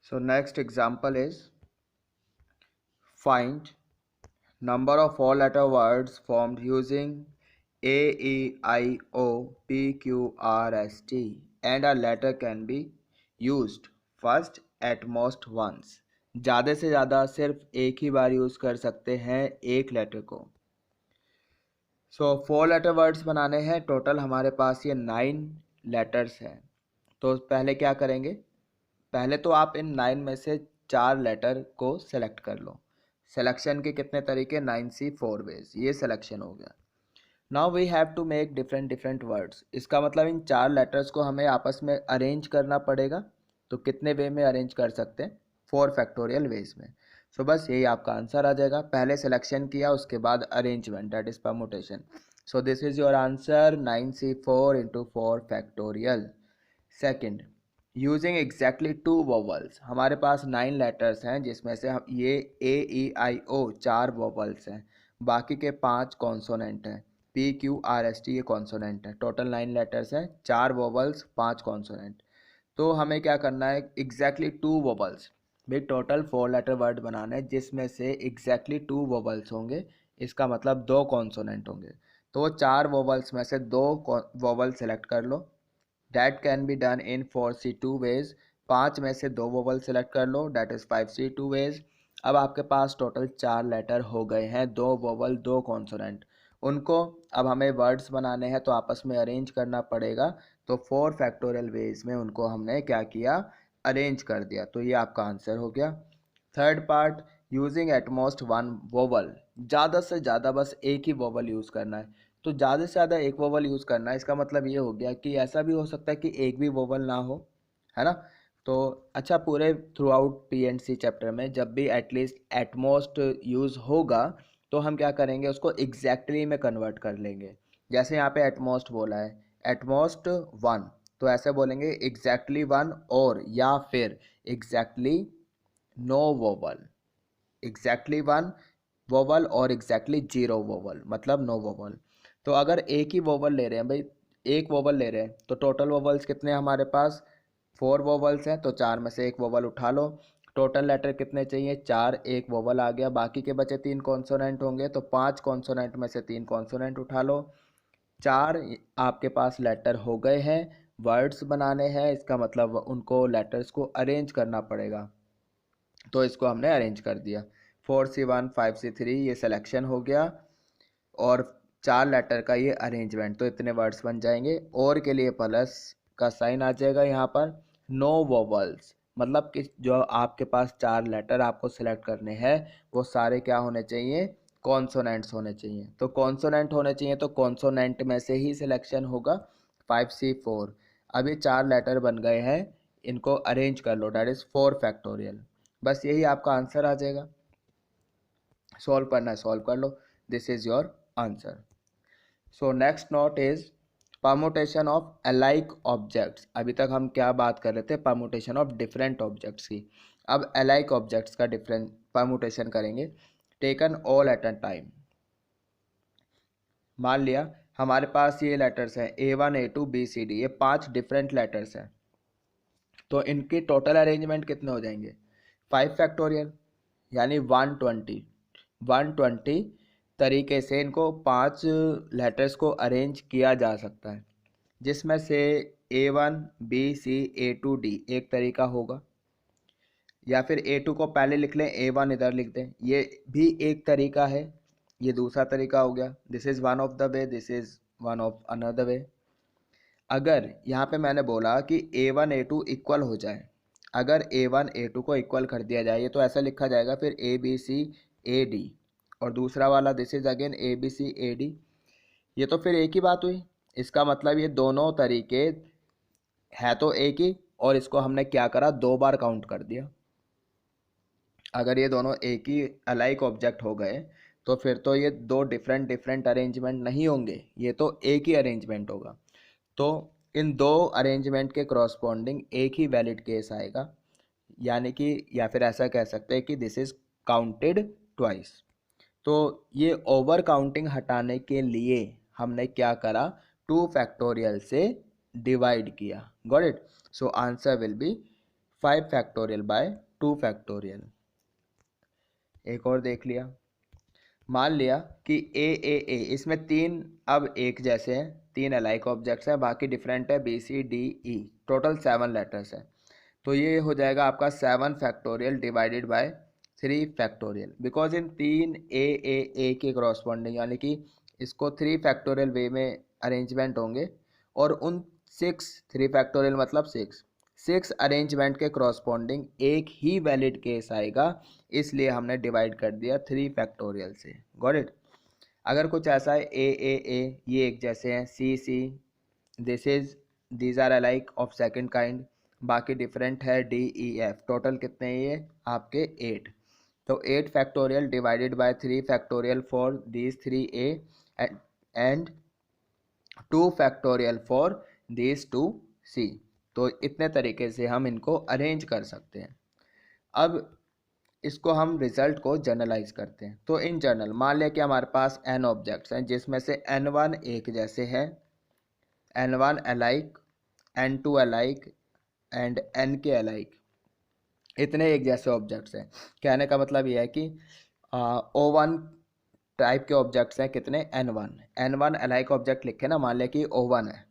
So next example is find number of four-letter words formed using A, E, I, O, P, Q, R, S, T and a letter can be used first at most once. ज़्यादा से ज़्यादा सिर्फ एक ही बार use कर सकते हैं एक letter को। सो फोर लेटर वर्ड्स बनाने हैं। टोटल हमारे पास ये 9 लेटर्स हैं। तो पहले क्या करेंगे, पहले तो आप इन 9 में से 4 लेटर को सेलेक्ट कर लो। सिलेक्शन के कितने तरीके, 9C 4 वेज, ये सिलेक्शन हो गया। Now we have to make different different words. इसका मतलब इन 4 लेटर्स को हमें आपस में अरेंज करना पड़ेगा। तो कितने वे में अरेंज कर सकते हैं, 4 फैक्टोरियल वेज में। सो बस यही आपका आंसर आ जाएगा। पहले सिलेक्शन किया, उसके बाद arrangement, that is permutation. So this is your answer 9C4 into 4 factorial. Second, using exactly 2 vowels. हमारे पास 9 लेटर्स हैं जिसमें से हम ये A, E, I, O 4 vowels हैं, बाकी के 5 कॉन्सोनेंट हैं। P, Q, R, S, T ये कॉन्सोनेंट है। टोटल 9 लेटर्स हैं, 4 वोवल्स 5 कॉन्सोनेंट। तो हमें क्या करना है, एग्जैक्टली 2 वोवल्स। भाई टोटल 4 लेटर वर्ड बनाना है जिसमें से एग्जैक्टली 2 वोवल्स होंगे। इसका मतलब 2 कॉन्सोनेंट होंगे। तो 4 वोवल्स में से 2 वोवल सेलेक्ट कर लो। That can be done in 4C2 ways. 5 में से 2 वोवल सेलेक्ट कर लो, डैट इज़ 5C2 वेज। अब आपके पास टोटल 4 लेटर हो गए हैं, 2 वोवल 2 कॉन्सोनेंट। उनको अब हमें वर्ड्स बनाने हैं तो आपस में अरेंज करना पड़ेगा। तो 4 फैक्टोरियल वेज में उनको हमने क्या किया, अरेंज कर दिया। तो ये आपका आंसर हो गया। Third part, using at most 1 vowel. ज़्यादा से ज़्यादा बस एक ही वोवल यूज़ करना है। तो ज़्यादा से ज़्यादा एक वोवल यूज़ करना है, इसका मतलब ये हो गया कि ऐसा भी हो सकता है कि एक भी वोवल ना हो, है ना। तो अच्छा, पूरे थ्रू आउट P&C चैप्टर में जब भी एटलीस्ट एटमोस्ट यूज़ होगा तो हम क्या करेंगे, उसको एग्जैक्टली में कन्वर्ट कर लेंगे। जैसे यहाँ पे एटमोस्ट बोला है, एटमोस्ट 1, तो ऐसे बोलेंगे एग्जैक्टली 1 और या फिर exactly no vowel. Exactly 1 vowel और एग्जैक्टली 0 वोवल, मतलब नो वोवल। तो अगर एक ही वोवल ले रहे हैं भाई, एक वोवल ले रहे हैं तो टोटल वोवल्स कितने हैं हमारे पास, 4 वोवल्स हैं। तो 4 में से एक वोवल उठा लो। टोटल लेटर कितने चाहिए, 4, एक वोवल आ गया, बाकी के बचे 3 कॉन्सोनेंट होंगे। तो 5 कॉन्सोनेंट में से 3 कॉन्सोनेंट उठा लो। 4 आपके पास लेटर हो गए हैं। वर्ड्स बनाने हैं, इसका मतलब उनको लेटर्स को अरेंज करना पड़ेगा। तो इसको हमने अरेंज कर दिया। 4C1 5C3 ये सिलेक्शन हो गया और 4 लेटर का ये अरेंजमेंट। तो इतने वर्ड्स बन जाएंगे। और के लिए प्लस का साइन आ जाएगा यहाँ पर। नो वोवल्स मतलब कि जो आपके पास 4 लेटर आपको सिलेक्ट करने हैं वो सारे क्या होने चाहिए, कॉन्सोनेंट्स होने चाहिए। तो कॉन्सोनेंट होने चाहिए, तो कॉन्सोनेंट में से ही सिलेक्शन होगा। 5C4 अभी 4 लेटर बन गए हैं, इनको अरेंज कर लो, डैट इज़ 4 फैक्टोरियल। बस यही आपका आंसर आ जाएगा। सॉल्व करना है, सॉल्व कर लो, this is your answer. So next note is permutation of alike objects. अभी तक हम क्या बात कर रहे थे, परमुटेशन ऑफ डिफरेंट ऑब्जेक्ट्स की। अब अलाइक ऑब्जेक्ट्स का डिफरेंट परमुटेशन करेंगे, taken all at a time. मान लिया हमारे पास ये लेटर्स हैं A1 A2 B C D, ये 5 डिफरेंट लेटर्स हैं। तो इनकी टोटल अरेंजमेंट कितने हो जाएंगे, 5 फैक्टोरियल, यानी 120 तरीके से इनको 5 लेटर्स को अरेंज किया जा सकता है। जिसमें से A1 B C A2 D एक तरीका होगा, या फिर A2 को पहले लिख लें, A1 इधर लिख दें, ये भी एक तरीका है। ये दूसरा तरीका हो गया, this is one of the way, this is one of another way. अगर यहाँ पे मैंने बोला कि A1 A2 इक्वल हो जाए, अगर A1 A2 को इक्वल कर दिया जाए, ये तो ऐसा लिखा जाएगा फिर ABCAD, और दूसरा वाला दिस इज अगेन ABCAD। ये तो फिर एक ही बात हुई। इसका मतलब ये दोनों तरीके है तो एक ही, और इसको हमने क्या करा, 2 बार काउंट कर दिया। अगर ये दोनों एक ही अलाइक ऑब्जेक्ट हो गए तो फिर तो ये 2 डिफरेंट डिफरेंट अरेंजमेंट नहीं होंगे, ये तो एक ही अरेंजमेंट होगा। तो इन 2 अरेंजमेंट के करस्पॉन्डिंग एक ही वैलिड केस आएगा, यानी कि या फिर ऐसा कह सकते हैं कि दिस इज काउंटेड ट्वाइस। तो ये ओवर काउंटिंग हटाने के लिए हमने क्या करा, 2 फैक्टोरियल से डिवाइड किया। Got it. So answer will be 5 factorial by 2 factorial. एक और देख लिया, मान लिया कि ए इसमें तीन अब एक जैसे हैं, तीन अलाइक ऑब्जेक्ट्स हैं, बाकी डिफरेंट है B C D E, total 7 letters है। तो ये हो जाएगा आपका 7 factorial divided by 3 factorial, because इन तीन ए के क्रॉसपॉन्डिंग, यानी कि इसको 3 फैक्टोरियल वे में अरेंजमेंट होंगे, और उन 3 फैक्टोरियल मतलब 6 अरेंजमेंट के क्रॉसपॉन्डिंग एक ही वैलिड केस आएगा, इसलिए हमने डिवाइड कर दिया 3 फैक्टोरियल से। Got it. अगर कुछ ऐसा है ए ये एक जैसे हैं, C these are alike of second kind, बाकी डिफरेंट है डी ई एफ, टोटल कितने हैं ये आपके 8। तो 8 factorial divided by 3 factorial for these 3 A and 2 factorial for these 2 C. तो इतने तरीके से हम इनको अरेंज कर सकते हैं। अब इसको हम रिजल्ट को जनरलाइज करते हैं। तो इन जनरल मान लिया कि हमारे पास n ऑब्जेक्ट्स हैं, जिसमें से n1 एक जैसे हैं, n1 alike, n2 alike and n के अलाइक, इतने एक जैसे ऑब्जेक्ट्स हैं। कहने का मतलब यह है कि O1 टाइप के ऑब्जेक्ट्स हैं कितने, n1 अलाइक ऑब्जेक्ट लिखे ना, मान लिया कि O1 है,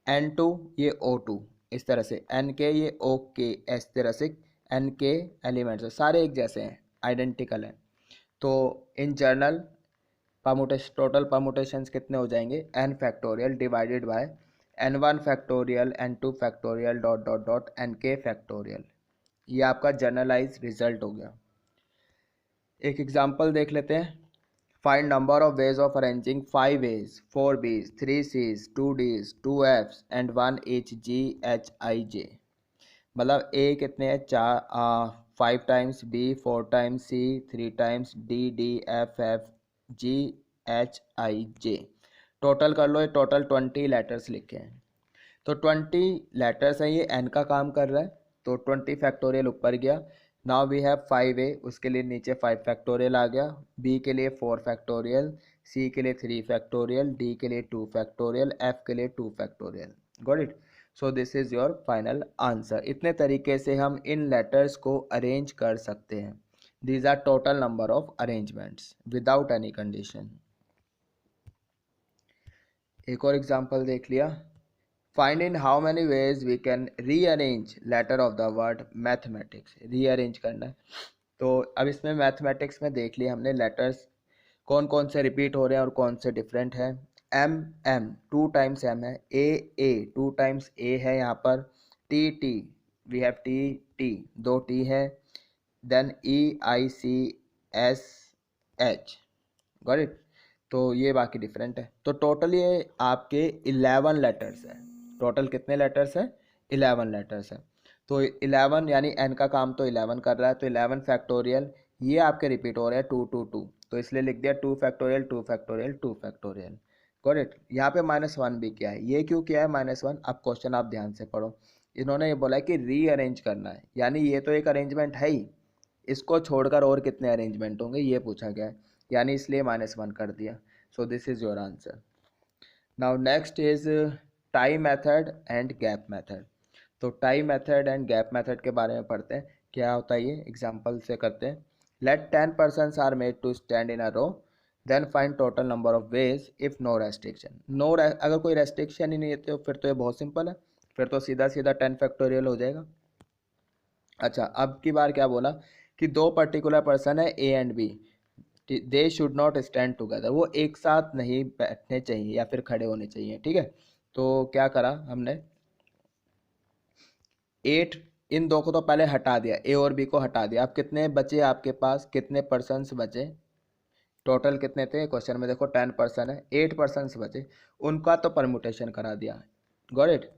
n2 ये O2, इस तरह से nk ये OK, इस तरह से nk एलिमेंट्स है, सारे एक जैसे हैं, आइडेंटिकल हैं। तो in general permutation, total permutations कितने हो जाएंगे, n factorial divided bye n1 factorial n2 factorial dot dot dot nk factorial. ये आपका जनरलाइज रिजल्ट हो गया। एक एग्जांपल देख लेते हैं। Find number of ways of arranging 5 A's, 4 B's, 3 C's, 2 D's, 2 F's and 1 H G H I J। मतलब ए कितने हैं, 5 times, B 4 times, C 3 times, D F G H I J. Total कर लो, ये टोटल 20 लेटर्स लिखे हैं। तो 20 letters हैं, ये एन का काम कर रहा है, तो 20 फैक्टोरियल ऊपर गया। नाउ वी हैव 5A, उसके लिए नीचे 5 फैक्टोरियल आ गया, बी के लिए 4 फैक्टोरियल, सी के लिए 3 फैक्टोरियल, डी के लिए 2 फैक्टोरियल, एफ के लिए 2 factorial. Got it. So this is your final answer. इतने तरीके से हम इन लेटर्स को अरेंज कर सकते हैं। These are total number of arrangements without any condition. एक और एग्जांपल देख लिया। Find in how many ways we can rearrange letter of the word mathematics. Rearrange करना है, तो अब इसमें मैथमेटिक्स में देख लिया हमने लेटर्स कौन कौन से रिपीट हो रहे हैं और कौन से डिफरेंट हैं। एम 2 टाइम्स एम है, ए 2 टाइम्स ए है यहाँ पर, T V have T 2 T है, देन EICSH। Got it. तो ये बाकी डिफरेंट है। तो टोटल ये आपके 11 लेटर्स है। टोटल कितने लेटर्स है, 11 लेटर्स है। तो 11 यानी एन का काम तो 11 कर रहा है, तो 11 फैक्टोरियल ये आपके रिपीट हो रहे हैं 2 2 2, तो इसलिए लिख दिया 2 factorial 2 factorial 2 factorial. Got it. यहाँ पे -1 भी किया है, ये क्यों किया है -1, अब क्वेश्चन आप ध्यान से पढ़ो। इन्होंने ये बोला है कि रीअरेंज करना है, यानी ये तो एक अरेंजमेंट है ही, इसको छोड़कर और कितने अरेंजमेंट होंगे ये पूछा गया है, यानी इसलिए -1 कर दिया। So this is your answer. Now next is tie method and gap method. तो tie method and gap method के बारे में पढ़ते हैं, क्या होता है ये एग्जांपल से करते हैं। Let 10 persons are made to stand in a row, then find total number of ways if no restriction. अगर कोई रेस्ट्रिक्शन ही नहीं है तो फिर तो ये बहुत सिंपल है, फिर तो सीधा 10 फैक्टोरियल हो जाएगा। अच्छा, अब की बार क्या बोला कि दो पर्टिकुलर पर्सन है A and B, they should not stand together, वो एक साथ नहीं बैठने चाहिए या फिर खड़े होने चाहिए। ठीक है, तो क्या करा हमने, 8 इन दो को तो पहले हटा दिया, ए और बी को हटा दिया। अब कितने बचे आपके पास, कितने पर्सन्स बचे, टोटल कितने थे क्वेश्चन में देखो 10 पर्सन है, 8 पर्सन्स बचे, उनका तो परमुटेशन करा दिया। Got it.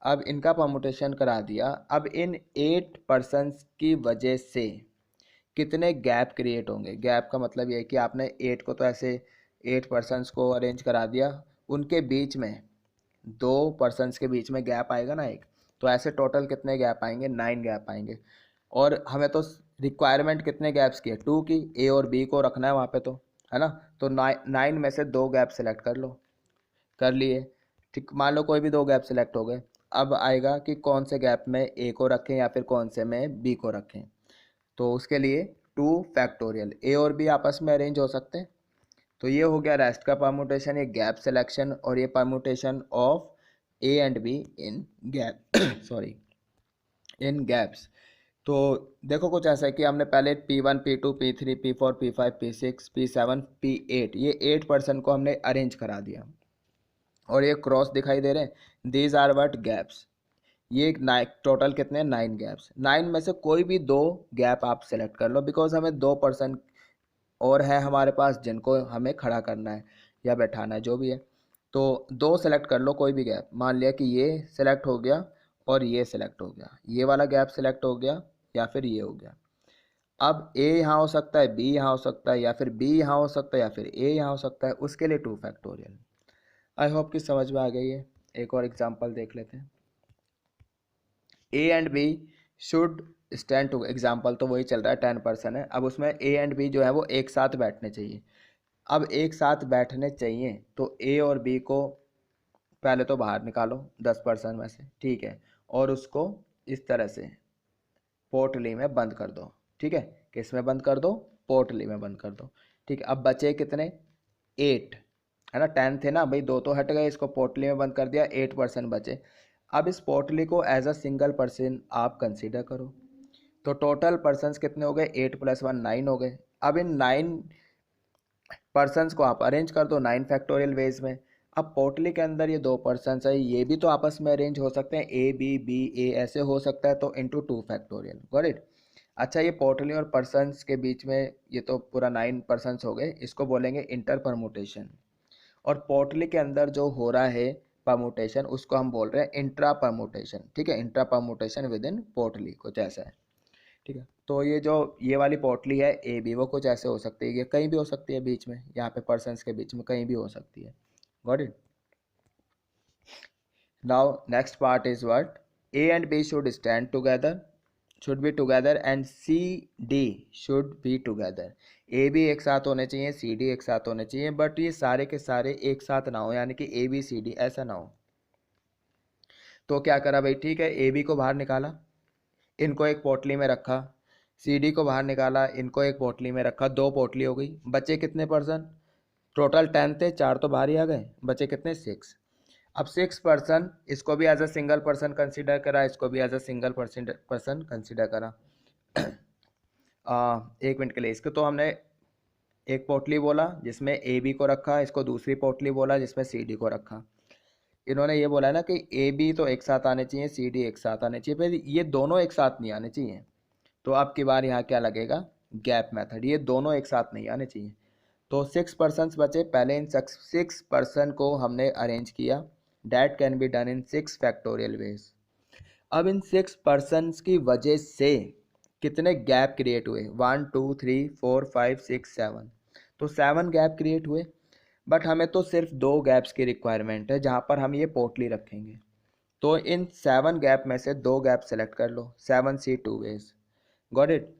अब इनका परमुटेशन करा दिया, अब इन 8 पर्सन्स की वजह से कितने गैप क्रिएट होंगे। गैप का मतलब ये है कि आपने 8 को तो ऐसे 8 पर्सन्स को अरेंज करा दिया, उनके बीच में 2 पर्सन्स के बीच में गैप आएगा ना एक, तो ऐसे टोटल कितने गैप आएंगे, 9 गैप आएंगे। और हमें तो रिक्वायरमेंट कितने गैप्स की है, 2 की, ए और बी को रखना है वहाँ पे, तो है ना। तो 9 में से 2 गैप सेलेक्ट कर लो, कर लिए। ठीक, मान लो कोई भी 2 गैप सेलेक्ट हो गए। अब आएगा कि कौन से गैप में ए को रखें या फिर कौन से में बी को रखें। तो उसके लिए 2 फैक्टोरियल, ए और बी आपस में अरेंज हो सकते हैं। तो ये हो गया रेस्ट का परमुटेशन, ये गैप सिलेक्शन, और ये permutation of A and be in gap sorry in gaps. तो देखो कुछ ऐसा है कि हमने पहले P1 P2 P3 P4 P5 P6 P7 P8 ये 8% को हमने अरेंज करा दिया, और ये क्रॉस दिखाई दे रहे हैं, दीज आर व्हाट गैप्स। ये टोटल कितने 9 गैप्स, 9 में से कोई भी 2 गैप आप सेलेक्ट कर लो, बिकॉज हमें 2% और है हमारे पास जिनको हमें खड़ा करना है या बैठाना है, जो भी है। तो 2 सेलेक्ट कर लो कोई भी गैप, मान लिया कि ये सेलेक्ट हो गया और ये सेलेक्ट हो गया, ये वाला गैप सेलेक्ट हो गया या फिर ये हो गया। अब ए यहाँ हो सकता है, बी यहाँ हो सकता है, या फिर बी यहाँ हो सकता है, या फिर ए यहाँ हो सकता है, उसके लिए 2 फैक्टोरियल। आई होप कि समझ में आ गई है। एक और एग्जांपल देख लेते हैं। A and B should stand to, example तो वही चल रहा है 10% है, अब उसमें ए एंड बी जो है वो एक साथ बैठने चाहिए। अब एक साथ बैठने चाहिए तो ए और बी को पहले तो बाहर निकालो 10% में से, ठीक है, और उसको इस तरह से पोटली में बंद कर दो, ठीक है। किस में बंद कर दो? पोटली में बंद कर दो, ठीक है। अब बचे कितने? 8 है ना, 10 थे ना भाई, 2 तो हट गए, इसको पोटली में बंद कर दिया, 8% बचे। अब इस पोटली को एज अ सिंगल पर्सन आप कंसीडर करो। तो टोटल पर्सन्स कितने हो गए? 8 + 1 9 हो गए। अब इन 9 पर्सन्स को आप अरेंज कर दो 9 फैक्टोरियल वेज में। अब पोटली के अंदर ये 2 पर्सन्स है, ये भी तो आपस में अरेंज हो सकते हैं, ए बी बी ए ऐसे हो सकता है, तो इंटू 2 फैक्टोरियल, गॉट इट। अच्छा, ये पोटली और पर्सन्स के बीच में ये तो पूरा 9 पर्सन्स हो गए, इसको बोलेंगे इंटर परमुटेशन। और पोटली के अंदर जो हो रहा है परमुटेशन उसको हम बोल रहे हैं इंट्रा परमुटेशन, ठीक है। इंट्रा परमुटेशन विद इन पोटली कुछ ऐसा है, ठीक है। तो ये जो ये वाली पोटली है ए बी, वो कुछ ऐसे हो सकती है, ये कहीं भी हो सकती है बीच में, यहाँ पे पर्सन्स के बीच में कहीं भी हो सकती है, got it. Now next part is what? A and B should stand together, should be together, and C D should be together. A B एक साथ होने चाहिए, सी डी एक साथ होने चाहिए, बट ये सारे के सारे एक साथ ना हो, यानी कि ए बी सी डी ऐसा ना हो। तो क्या करा भाई? ठीक है, ए बी को बाहर निकाला, इनको एक पोटली में रखा, सी डी को बाहर निकाला, इनको एक पोटली में रखा, 2 पोटली हो गई। बचे कितने पर्सन? टोटल 10 थे, 4 तो बाहर ही आ गए, बचे कितने? 6। अब 6 पर्सन, इसको भी as a single person consider करा, इसको भी as a single person consider करा। 1 मिनट के लिए, इसको तो हमने एक पोटली बोला जिसमें ए बी को रखा, इसको दूसरी पोटली बोला जिसमें सी डी को रखा। इन्होंने ये बोला है ना कि ए बी तो एक साथ आने चाहिए, सी डी एक साथ आने चाहिए, फिर ये दोनों एक साथ नहीं आने चाहिए। तो अब की बार यहाँ क्या लगेगा? गैप मेथड, ये दोनों एक साथ नहीं आने चाहिए। तो 6 पर्सन्स बचे, पहले इन 6 पर्सन को हमने अरेंज किया, that can be done in 6 factorial veg. अब इन 6 पर्सन्स की वजह से कितने गैप क्रिएट हुए? 1 2 3 4 5 6 7, तो 7 गैप क्रिएट हुए। बट हमें तो सिर्फ 2 गैप्स की रिक्वायरमेंट है जहाँ पर हम ये पोटली रखेंगे। तो इन 7 गैप में से 2 गैप सेलेक्ट कर लो, 7C 2 वेज, गॉट इट।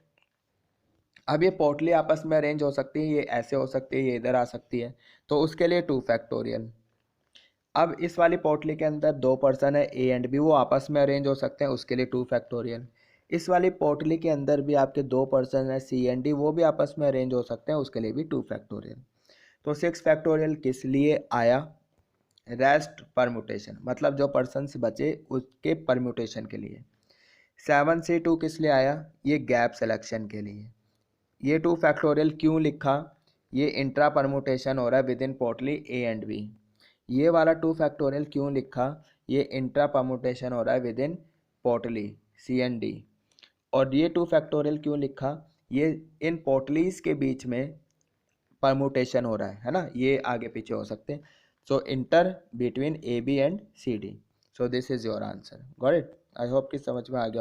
अब ये पोटली आपस में अरेंज हो सकती है, ये ऐसे हो सकती है, ये इधर आ सकती है, तो उसके लिए 2 फैक्टोरियल। अब इस वाली पोटली के अंदर 2 पर्सन है ए एंड बी, वो आपस में अरेंज हो सकते हैं, उसके लिए 2 फैक्टोरियल। इस वाली पोटली के अंदर भी आपके 2 पर्सन है सी एंड डी, वो भी आपस में अरेंज हो सकते हैं, उसके लिए भी 2 फैक्टोरियल। तो 6 फैक्टोरियल किस लिए आया? रेस्ट परम्यूटेशन, मतलब जो पर्सन्स बचे उसके परम्यूटेशन के लिए। 7C 2 किस लिए आया? ये गैप सिलेक्शन के लिए। ये 2 फैक्टोरियल क्यों लिखा? ये इंट्रा परम्यूटेशन हो रहा है विद इन पोटली ए एंड बी। ये वाला 2 फैक्टोरियल क्यों लिखा? ये इंट्रा परम्यूटेशन हो रहा है विद इन पोटली सी एंड डी। और ये 2 फैक्टोरियल क्यों लिखा? ये इन पोटलीज के बीच में परम्यूटेशन हो रहा है ना, ये आगे पीछे हो सकते हैं। So inter between A B and C D. So this is your answer, got it. I hope कि समझ में आ गया।